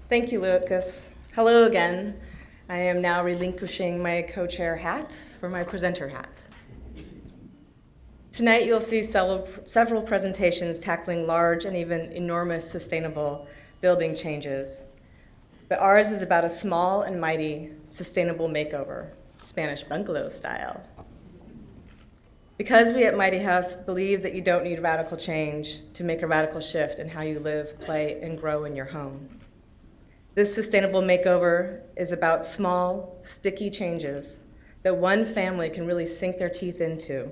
Thank you, Lucas. Hello again. I am now relinquishing my co-chair hat for my presenter hat. Tonight you'll see several presentations tackling large and even enormous sustainable building changes. But ours is about a small and mighty sustainable makeover, Spanish bungalow style. Because we at Mighty House believe that you don't need radical change to make a radical shift in how you live, play, and grow in your home. This sustainable makeover is about small, sticky changes that one family can really sink their teeth into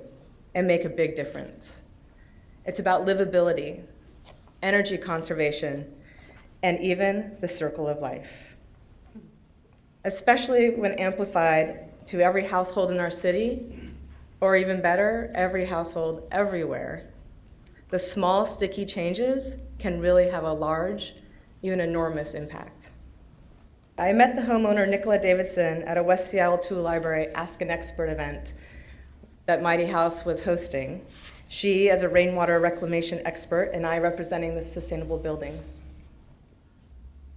and make a big difference. It's about livability, energy conservation, and even the circle of life. Especially when amplified to every household in our city, or even better, every household everywhere. The small, sticky changes can really have a large, even enormous impact. I met the homeowner Nicola Davidson at a West Seattle Tool Library Ask an Expert event that Mighty House was hosting. She as a rainwater reclamation expert and I representing the sustainable building.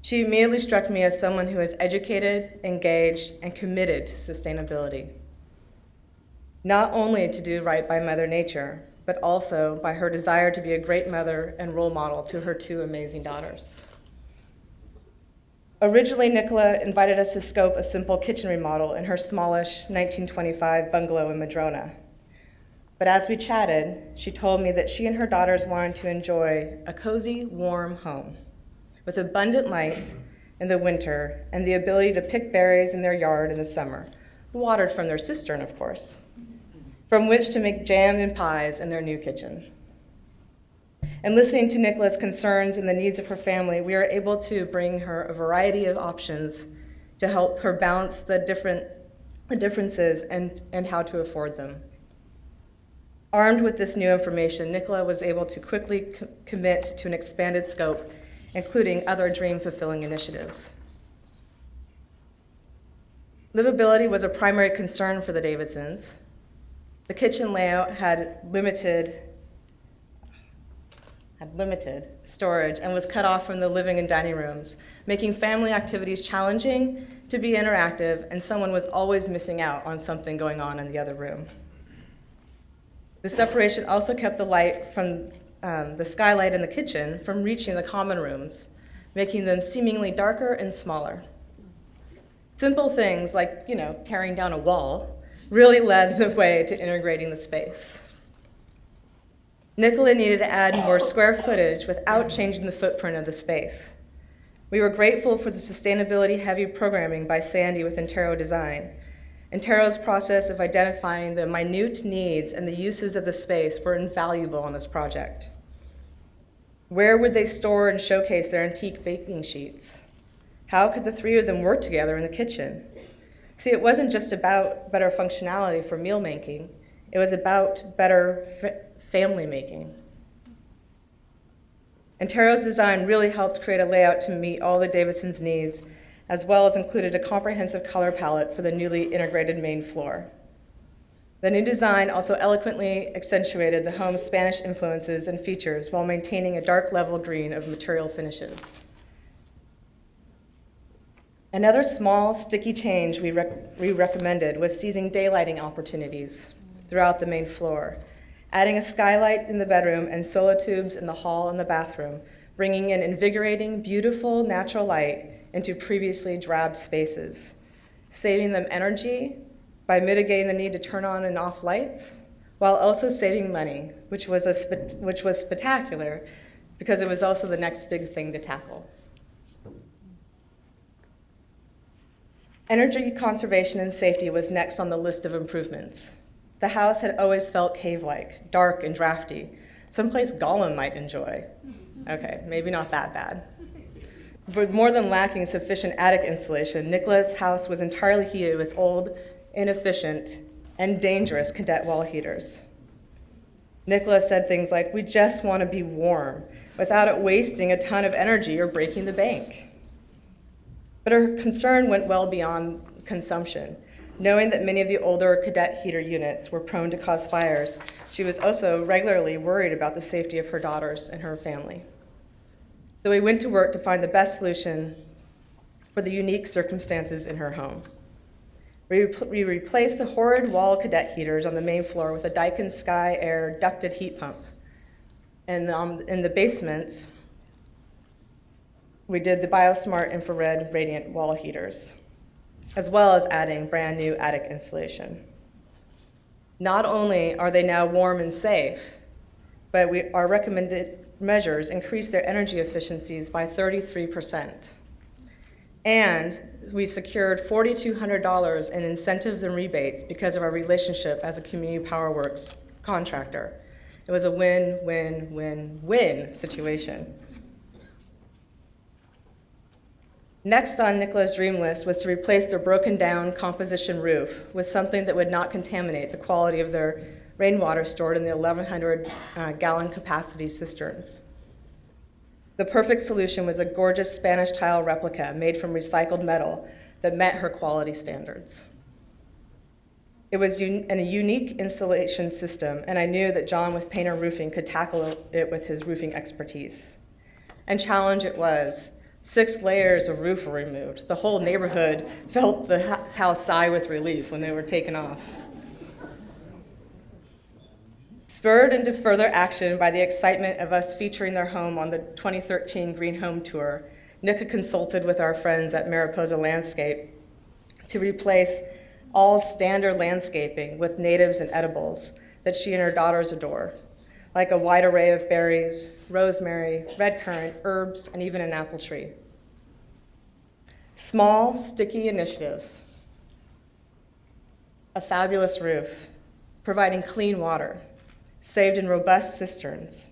She immediately struck me as someone who is educated, engaged, and committed to sustainability. Not only to do right by Mother Nature, but also by her desire to be a great mother and role model to her two amazing daughters. Originally, Nicola invited us to scope a simple kitchen remodel in her smallish 1925 bungalow in Madrona. But as we chatted, she told me that she and her daughters wanted to enjoy a cozy, warm home with abundant light in the winter and the ability to pick berries in their yard in the summer, watered from their cistern, of course, from which to make jam and pies in their new kitchen. And listening to Nicola's concerns and the needs of her family, we are able to bring her a variety of options to help her balance the differences and how to afford them. Armed with this new information, Nicola was able to quickly commit to an expanded scope, including other dream-fulfilling initiatives. Livability was a primary concern for the Davidsons. The kitchen layout had limited storage and was cut off from the living and dining rooms, making family activities challenging to be interactive, and someone was always missing out on something going on in the other room. The separation also kept the light from the skylight in the kitchen from reaching the common rooms, making them seemingly darker and smaller. Simple things like, tearing down a wall really led the way to integrating the space. Nicola needed to add more square footage without changing the footprint of the space. We were grateful for the sustainability-heavy programming by Sandy with Intero Design. Intero's process of identifying the minute needs and the uses of the space were invaluable on this project. Where would they store and showcase their antique baking sheets? How could the three of them work together in the kitchen? See, it wasn't just about better functionality for meal making, it was about better family making. Intero's design really helped create a layout to meet all the Davidsons' needs, as well as included a comprehensive color palette for the newly integrated main floor. The new design also eloquently accentuated the home's Spanish influences and features while maintaining a dark level green of material finishes. Another small, sticky change we recommended was seizing daylighting opportunities throughout the main floor, adding a skylight in the bedroom and solo tubes in the hall and the bathroom, bringing in invigorating, beautiful natural light into previously drab spaces, saving them energy by mitigating the need to turn on and off lights, while also saving money, which was spectacular because it was also the next big thing to tackle. Energy conservation and safety was next on the list of improvements. The house had always felt cave-like, dark and drafty, someplace Gollum might enjoy. Okay, maybe not that bad. But more than lacking sufficient attic insulation, Nicola's house was entirely heated with old, inefficient, and dangerous cadet wall heaters. Nicola said things like, "We just want to be warm," without it wasting a ton of energy or breaking the bank. But her concern went well beyond consumption. Knowing that many of the older cadet heater units were prone to cause fires, she was also regularly worried about the safety of her daughters and her family. So we went to work to find the best solution for the unique circumstances in her home. We replaced the horrid wall cadet heaters on the main floor with a Daikin Sky Air ducted heat pump. And in the basements, we did the BioSmart infrared radiant wall heaters, as well as adding brand new attic insulation. Not only are they now warm and safe, but our recommended measures increase their energy efficiencies by 33%. And we secured $4,200 in incentives and rebates because of our relationship as a community power works contractor. It was a win-win-win-win situation. Next on Nicola's dream list was to replace their broken down composition roof with something that would not contaminate the quality of their rainwater stored in the 1,100 gallon capacity cisterns. The perfect solution was a gorgeous Spanish tile replica made from recycled metal that met her quality standards. It was a unique installation system, and I knew that John with Painter Roofing could tackle it with his roofing expertise. And challenge it was. 6 layers of roof were removed. The whole neighborhood felt the house sigh with relief when they were taken off. Spurred into further action by the excitement of us featuring their home on the 2013 Green Home Tour, Nika consulted with our friends at Mariposa Landscape to replace all standard landscaping with natives and edibles that she and her daughters adore, like a wide array of berries, rosemary, red currant, herbs, and even an apple tree. Small, sticky initiatives. A fabulous roof, providing clean water, saved in robust cisterns,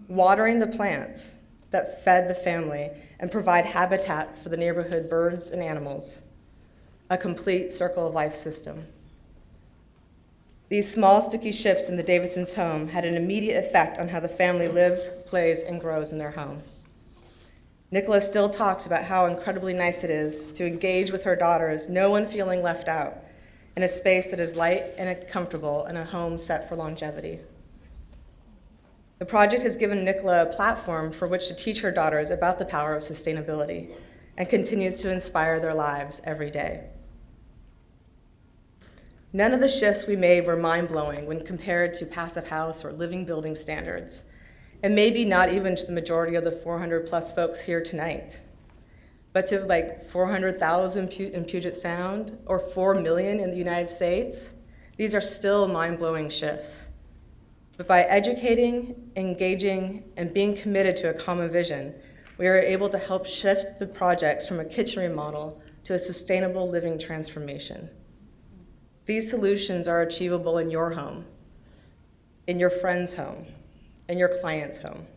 watering the plants that fed the family and provide habitat for the neighborhood birds and animals, a complete circle of life system. These small, sticky shifts in the Davidsons' home had an immediate effect on how the family lives, plays, and grows in their home. Nicola still talks about how incredibly nice it is to engage with her daughters, no one feeling left out, in a space that is light and comfortable and a home set for longevity. The project has given Nicola a platform for which to teach her daughters about the power of sustainability and continues to inspire their lives every day. None of the shifts we made were mind-blowing when compared to Passive House or living building standards, and maybe not even to the majority of the 400 plus folks here tonight. But to like 400,000 in Puget Sound or 4 million in the United States, these are still mind-blowing shifts. But by educating, engaging, and being committed to a common vision, we are able to help shift the projects from a kitchen remodel to a sustainable living transformation. These solutions are achievable in your home, in your friend's home, in your client's home.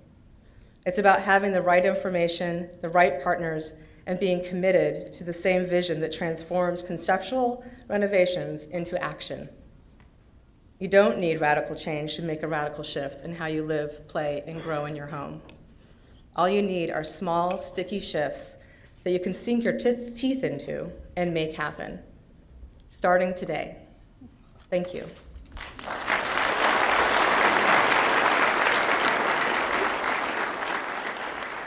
It's about having the right information, the right partners, and being committed to the same vision that transforms conceptual renovations into action. You don't need radical change to make a radical shift in how you live, play, and grow in your home. All you need are small, sticky shifts that you can sink your teeth into and make happen, starting today. Thank you.